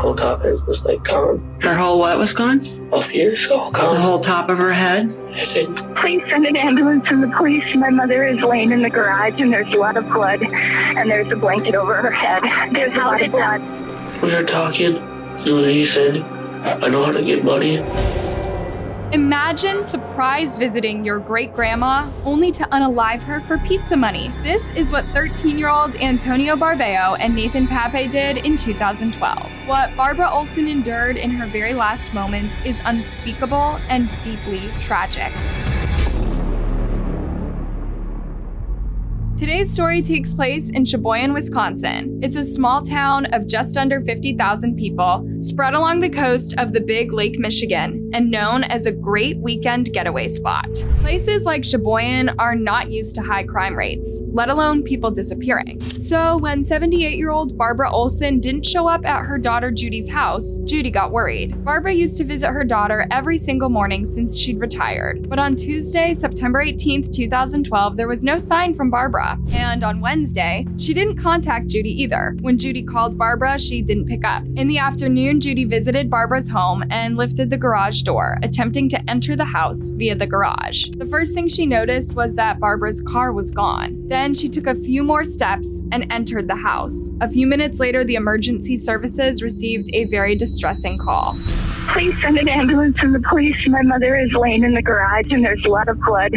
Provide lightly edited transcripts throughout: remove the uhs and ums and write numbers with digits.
whole top head was like gone. Her whole what was gone? Up here, so all gone. The whole top of her head? That's it. Please send an ambulance and the police. My mother is laying in the garage and there's a lot of blood and there's a blanket over her head. There's a lot of blood. We were talking, and then he said, I know how to get money. Imagine surprise visiting your great-grandma only to unalive her for pizza money. This is what 13-year-old Antonio Barbeau and Nathan Paape did in 2012. What Barbara Olson endured in her very last moments is unspeakable and deeply tragic. Today's story takes place in Sheboygan, Wisconsin. It's a small town of just under 50,000 people, spread along the coast of the Big Lake, Michigan, and known as a great weekend getaway spot. Places like Sheboygan are not used to high crime rates, let alone people disappearing. So when 78-year-old Barbara Olson didn't show up at her daughter Judy's house, Judy got worried. Barbara used to visit her daughter every single morning since she'd retired. But on Tuesday, September 18th, 2012, there was no sign from Barbara. And on Wednesday, she didn't contact Judy either. When Judy called Barbara, she didn't pick up. In the afternoon, Judy visited Barbara's home and lifted the garage door, attempting to enter the house via the garage. The first thing she noticed was that Barbara's car was gone. Then she took a few more steps and entered the house. A few minutes later, the emergency services received a very distressing call. Please send an ambulance and the police. My mother is laying in the garage and there's a lot of blood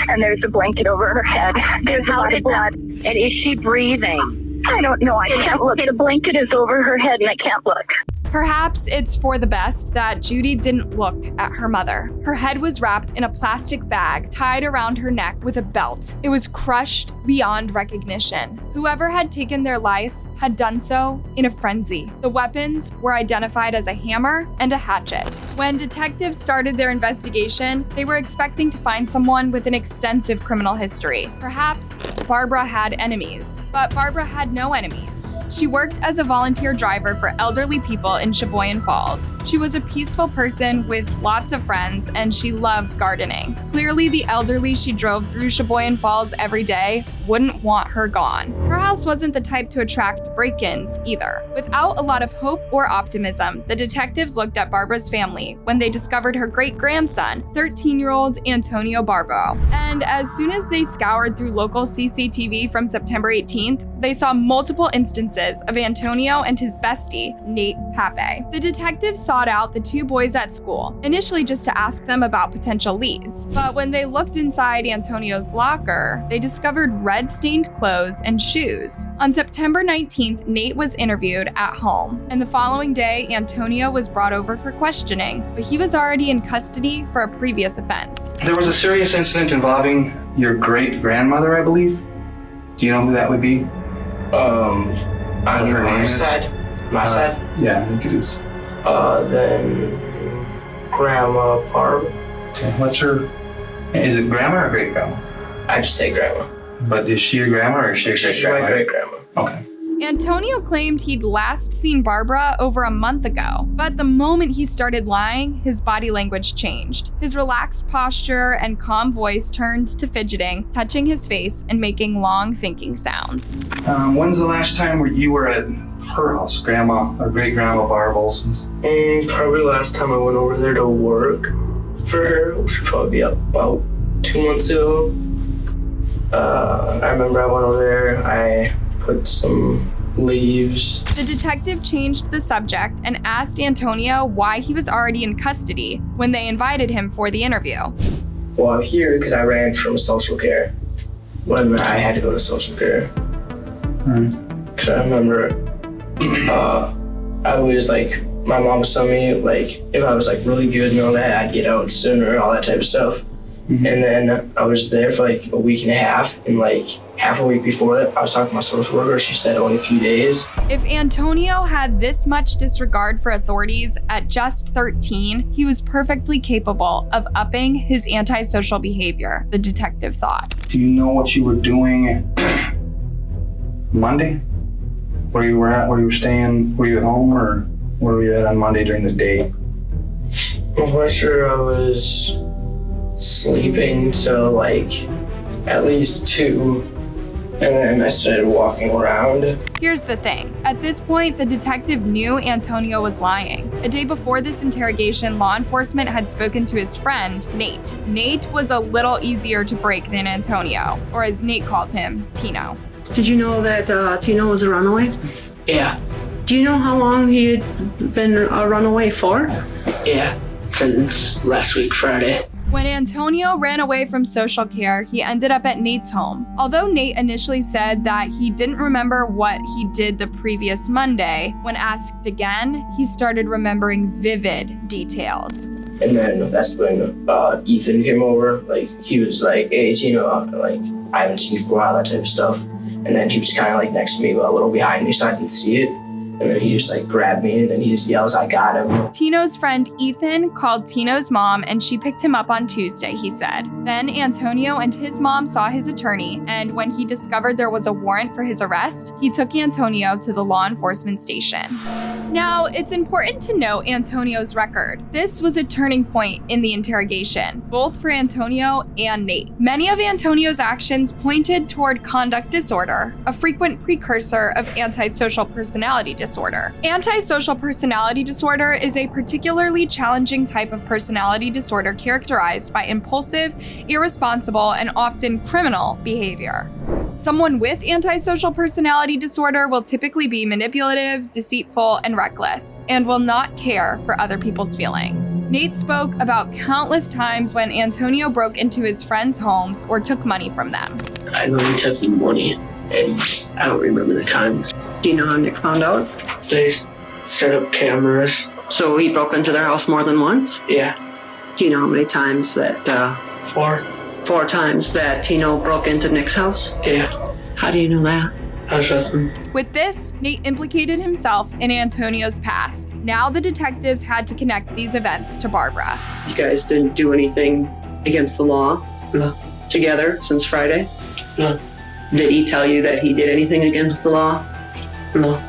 and there's a blanket over her head. There's a lot of blood. And is she breathing? I don't know. I can't look. The blanket is over her head and I can't look. Perhaps it's for the best that Judy didn't look at her mother. Her head was wrapped in a plastic bag tied around her neck with a belt. It was crushed beyond recognition. Whoever had taken their life had done so in a frenzy. The weapons were identified as a hammer and a hatchet. When detectives started their investigation, they were expecting to find someone with an extensive criminal history. Perhaps Barbara had enemies, but Barbara had no enemies. She worked as a volunteer driver for elderly people in Sheboygan Falls. She was a peaceful person with lots of friends, and she loved gardening. Clearly, the elderly she drove through Sheboygan Falls every day wouldn't want her gone. Her house wasn't the type to attract break-ins either. Without a lot of hope or optimism, the detectives looked at Barbara's family when they discovered her great-grandson, 13-year-old Antonio Barbeau. And as soon as they scoured through local CCTV from September 18th, they saw multiple instances of Antonio and his bestie, Nate Paape. The detectives sought out the two boys at school, initially just to ask them about potential leads. But when they looked inside Antonio's locker, they discovered red-stained clothes and shoes. On September 19th, Nate was interviewed at home, and the following day, Antonio was brought over for questioning, but he was already in custody for a previous offense. There was a serious incident involving your great-grandmother, I believe. Do you know who that would be? On her my name is? side. My side? Yeah, I think it is. Then Grandma Paape. Okay, what's her... Is it grandma or great-grandma? I just say Grandma. But is she your grandma or is she your She's my great-grandma? great-grandma. Okay. Antonio claimed he'd last seen Barbara over a month ago, but the moment he started lying, his body language changed. His relaxed posture and calm voice turned to fidgeting, touching his face and making long thinking sounds. When's the last time you were at her house, grandma or great-grandma Barb Olson's? Probably last time I went over there to work for her, which should probably be about 2 months ago. I remember I went over there, I put some leaves. The detective changed the subject and asked Antonio why he was already in custody when they invited him for the interview. Well, I'm here because I ran from social care when I had to go to social care. Because I remember I was like, my mom was telling me like if I was like really good and all that, I'd get out sooner, all that type of stuff. And then I was there for like a week and a half, and like half a week before that, I was talking to my social worker. She said only a few days. If Antonio had this much disregard for authorities at just 13, he was perfectly capable of upping his antisocial behavior, the detective thought. Do you know what you were doing Monday? Where you were at, where you were staying? Were you at home or where were you at on Monday during the day? I'm quite sure I was sleeping till like at least 2, And then I started walking around. Here's the thing. At this point, the detective knew Antonio was lying. A day before this interrogation, law enforcement had spoken to his friend, Nate. Nate was a little easier to break than Antonio, or as Nate called him, Tino. Did you know that Tino was a runaway? Yeah, Do you know how long he had been a runaway for? yeah, since last week, Friday. When Antonio ran away from social care, he ended up at Nate's home. Although Nate initially said that he didn't remember what he did the previous Monday, when asked again, he started remembering vivid details. And then that's when Ethan came over. Like, he was like, hey, Tino, like, I haven't seen you for a while, that type of stuff. And then he was kind of like next to me, but a little behind me, so I didn't see it. And then he just like grabbed me, and then he just yells, I got him. Tino's friend Ethan called Tino's mom, and she picked him up on Tuesday, he said. Then Antonio and his mom saw his attorney, and when he discovered there was a warrant for his arrest, he took Antonio to the law enforcement station. Now, it's important to note Antonio's record. This was a turning point in the interrogation, both for Antonio and Nate. Many of Antonio's actions pointed toward conduct disorder, a frequent precursor of antisocial personality disorder. Antisocial personality disorder is a particularly challenging type of personality disorder characterized by impulsive, irresponsible, and often criminal behavior. Someone with antisocial personality disorder will typically be manipulative, deceitful, and reckless, and will not care for other people's feelings. Nate spoke about countless times when Antonio broke into his friends' homes or took money from them. I know he took the money, and I don't remember the times. Do you know how Nick found out? They set up cameras. So he broke into their house more than once? Yeah, Do you know how many times that, 4 times that Tino broke into Nick's house? yeah, How do you know that? I was with him. With this, Nate implicated himself in Antonio's past. Now the detectives had to connect these events to Barbara. You guys didn't do anything against the law No, together since Friday? no, Did he tell you that he did anything against the law? no.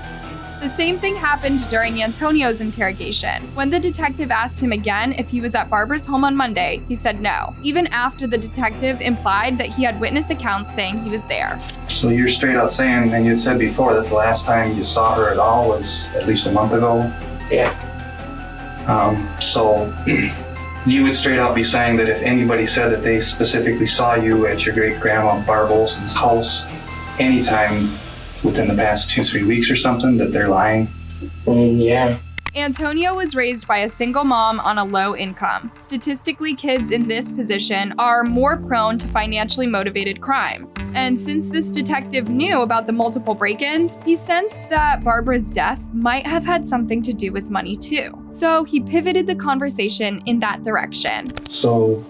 The same thing happened during Antonio's interrogation. When the detective asked him again if he was at Barbara's home on Monday, he said no, even after the detective implied that he had witness accounts saying he was there. So you're straight out saying, and you had said before that the last time you saw her at all was at least a month ago. Yeah. So you would straight out be saying that if anybody said that they specifically saw you at your great grandma Barb Olson's house anytime within the past 2-3 weeks or something, that they're lying. Yeah. Antonio was raised by a single mom on a low income. Statistically, kids in this position are more prone to financially motivated crimes. And since this detective knew about the multiple break-ins, he sensed that Barbara's death might have had something to do with money too. So he pivoted the conversation in that direction. So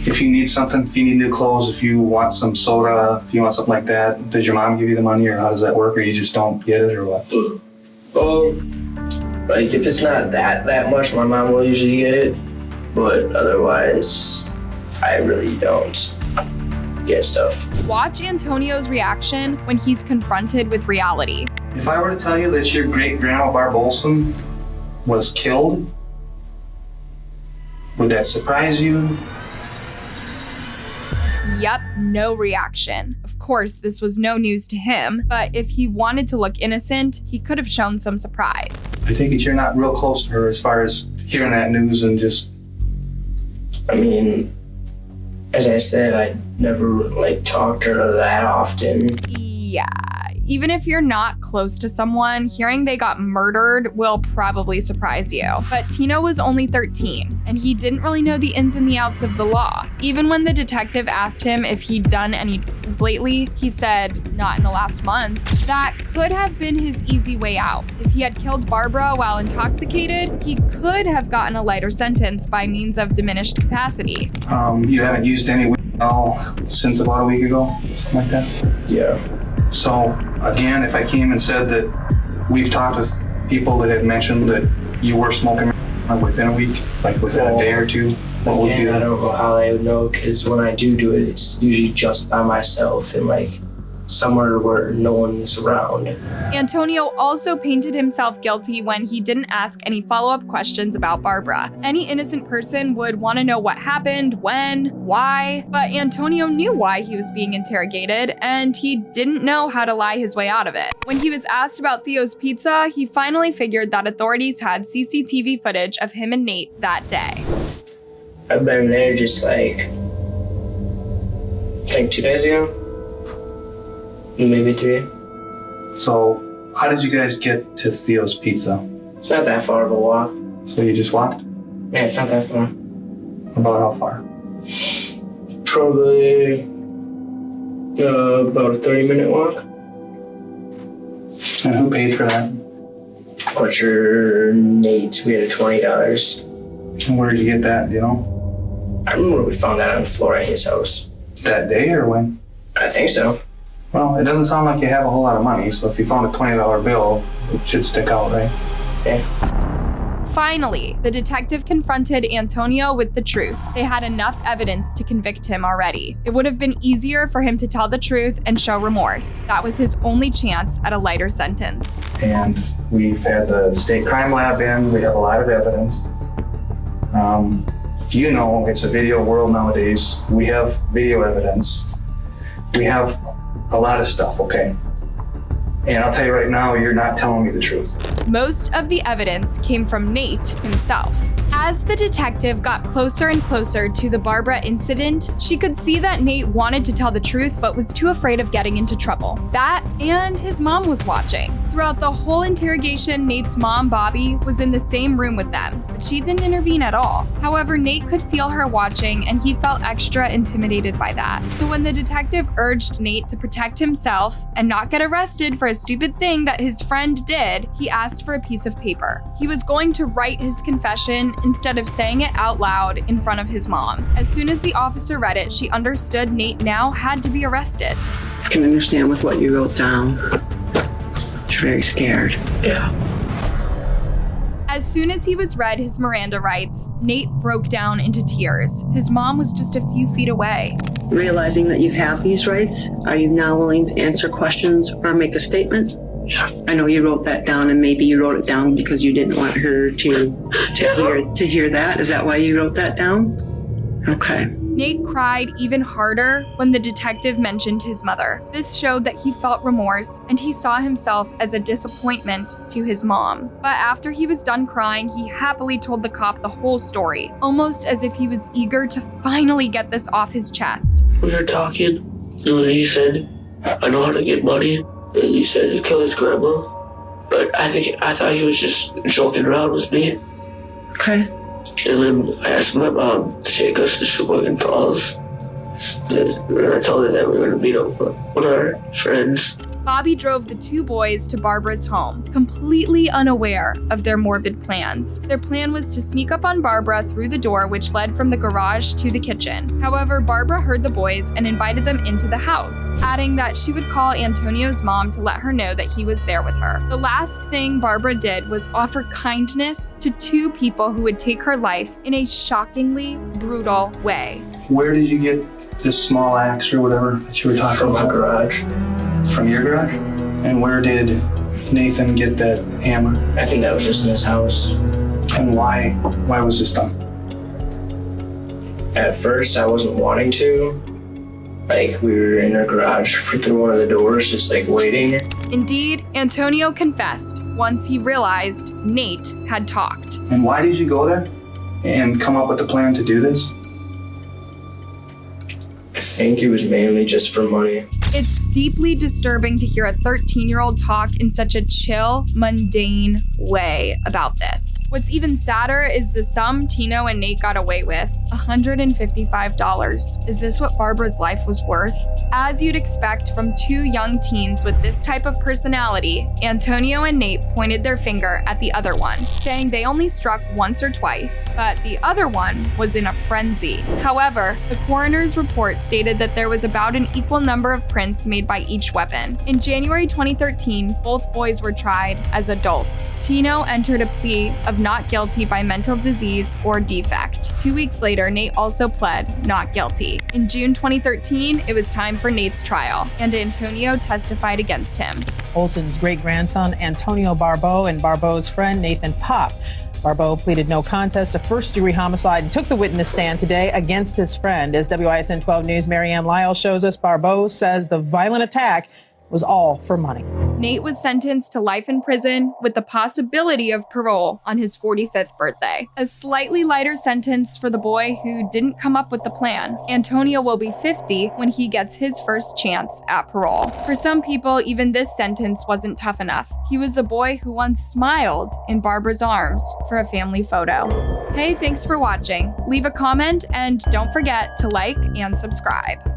if you need something, if you need new clothes, if you want some soda, if you want something like that, does your mom give you the money, or how does that work, or you just don't get it, or what? Like, if it's not that much, my mom will usually get it. But otherwise, I really don't get stuff. Watch Antonio's reaction when he's confronted with reality. If I were to tell you that your great grandma Barb Olson was killed, would that surprise you? Yep, no reaction. Of course, this was no news to him, but if he wanted to look innocent, he could have shown some surprise. I take it you're not real close to her as far as hearing that news and just... I mean, as I said, I never like talked to her that often. Yeah, even if you're not close to someone, hearing they got murdered will probably surprise you. But Tino was only 13, and he didn't really know the ins and the outs of the law. Even when the detective asked him if he'd done any drugs lately, he said, not in the last month. That could have been his easy way out. If he had killed Barbara while intoxicated, he could have gotten a lighter sentence by means of diminished capacity. You haven't used any weed at all since about a week ago, something like that? Yeah. So again, if I came and said that we've talked with people that had mentioned that you were smoking within a week, like within a day or two, what would Again, you I don't know how I would know, because when I do it, it's usually just by myself, and like somewhere where no one's around. Antonio also painted himself guilty when he didn't ask any follow-up questions about Barbara. Any innocent person would want to know what happened, when, why, but Antonio knew why he was being interrogated, and he didn't know how to lie his way out of it. When he was asked about Theo's Pizza, he finally figured that authorities had CCTV footage of him and Nate that day. I've been there just like, I think 2 days ago. Maybe 3. So, how did you guys get to Theo's Pizza? It's not that far of a walk. So you just walked? Yeah, it's not that far. About how far? Probably about a 30-minute walk. And who paid for that? Butcher Nate's, we had $20. And where did you get that, do you know? I remember we found that on the floor at his house. That day or when? I think so. Well, it doesn't sound like you have a whole lot of money, so if you found a $20 bill, it should stick out, right? Yeah. Finally, the detective confronted Antonio with the truth. They had enough evidence to convict him already. It would have been easier for him to tell the truth and show remorse. That was his only chance at a lighter sentence. And we've had the state crime lab in, we have a lot of evidence. You know, it's a video world nowadays. We have video evidence. We have a lot of stuff, okay? And I'll tell you right now, you're not telling me the truth. Most of the evidence came from Nate himself. As the detective got closer and closer to the Barbara incident, she could see that Nate wanted to tell the truth but was too afraid of getting into trouble. That and his mom was watching. Throughout the whole interrogation, Nate's mom, Bobby, was in the same room with them, but she didn't intervene at all. However, Nate could feel her watching and he felt extra intimidated by that. So when the detective urged Nate to protect himself and not get arrested for a stupid thing that his friend did, he asked for a piece of paper. He was going to write his confession instead of saying it out loud in front of his mom. As soon as the officer read it, she understood Nate now had to be arrested. I can understand with what you wrote down. You're very scared. Yeah. As soon as he was read his Miranda rights, Nate broke down into tears. His mom was just a few feet away. Realizing that you have these rights, are you now willing to answer questions or make a statement? Yeah. I know you wrote that down, and maybe you wrote it down because you didn't want her to hear that. Is that why you wrote that down? Okay. Nate cried even harder when the detective mentioned his mother. This showed that he felt remorse and he saw himself as a disappointment to his mom. But after he was done crying, he happily told the cop the whole story, almost as if he was eager to finally get this off his chest. We were talking, and then he said, I know how to get money. And he said to kill his grandma. But I thought he was just joking around with me. Okay. And then I asked my mom to take us to Sheboygan Falls. And I told her that we were going to meet up with one of our friends. Bobby drove the two boys to Barbara's home, completely unaware of their morbid plans. Their plan was to sneak up on Barbara through the door which led from the garage to the kitchen. However, Barbara heard the boys and invited them into the house, adding that she would call Antonio's mom to let her know that he was there with her. The last thing Barbara did was offer kindness to two people who would take her life in a shockingly brutal way. Where did you get this small axe or whatever that you were talking From about? my garage. From your garage? And where did Nathan get that hammer? I think that was just in his house. And why was this done? At first, I wasn't wanting to. Like, we were in our garage through one of the doors, just like waiting. Indeed, Antonio confessed once he realized Nate had talked. And why did you go there and come up with the plan to do this? I think it was mainly just for money. It's deeply disturbing to hear a 13-year-old talk in such a chill, mundane way about this. What's even sadder is the sum Tino and Nate got away with, $155. Is this what Barbara's life was worth? As you'd expect from two young teens with this type of personality, Antonio and Nate pointed their finger at the other one, saying they only struck once or twice, but the other one was in a frenzy. However, the coroner's report stated that there was about an equal number of prints made by each weapon. In January 2013, both boys were tried as adults. Tino entered a plea of not guilty by mental disease or defect. 2 weeks later, Nate also pled not guilty. In June 2013, it was time for Nate's trial, and Antonio testified against him. Olsen's great-grandson Antonio Barbeau and Barbeau's friend Nathan Paape. Barbeau pleaded no contest to first-degree homicide and took the witness stand today against his friend. As WISN 12 News' Marianne Lyle shows us, Barbeau says the violent attack was all for money. Nate was sentenced to life in prison with the possibility of parole on his 45th birthday. A slightly lighter sentence for the boy who didn't come up with the plan. Antonio will be 50 when he gets his first chance at parole. For some people, even this sentence wasn't tough enough. He was the boy who once smiled in Barbara's arms for a family photo. Hey, thanks for watching. Leave a comment and don't forget to like and subscribe.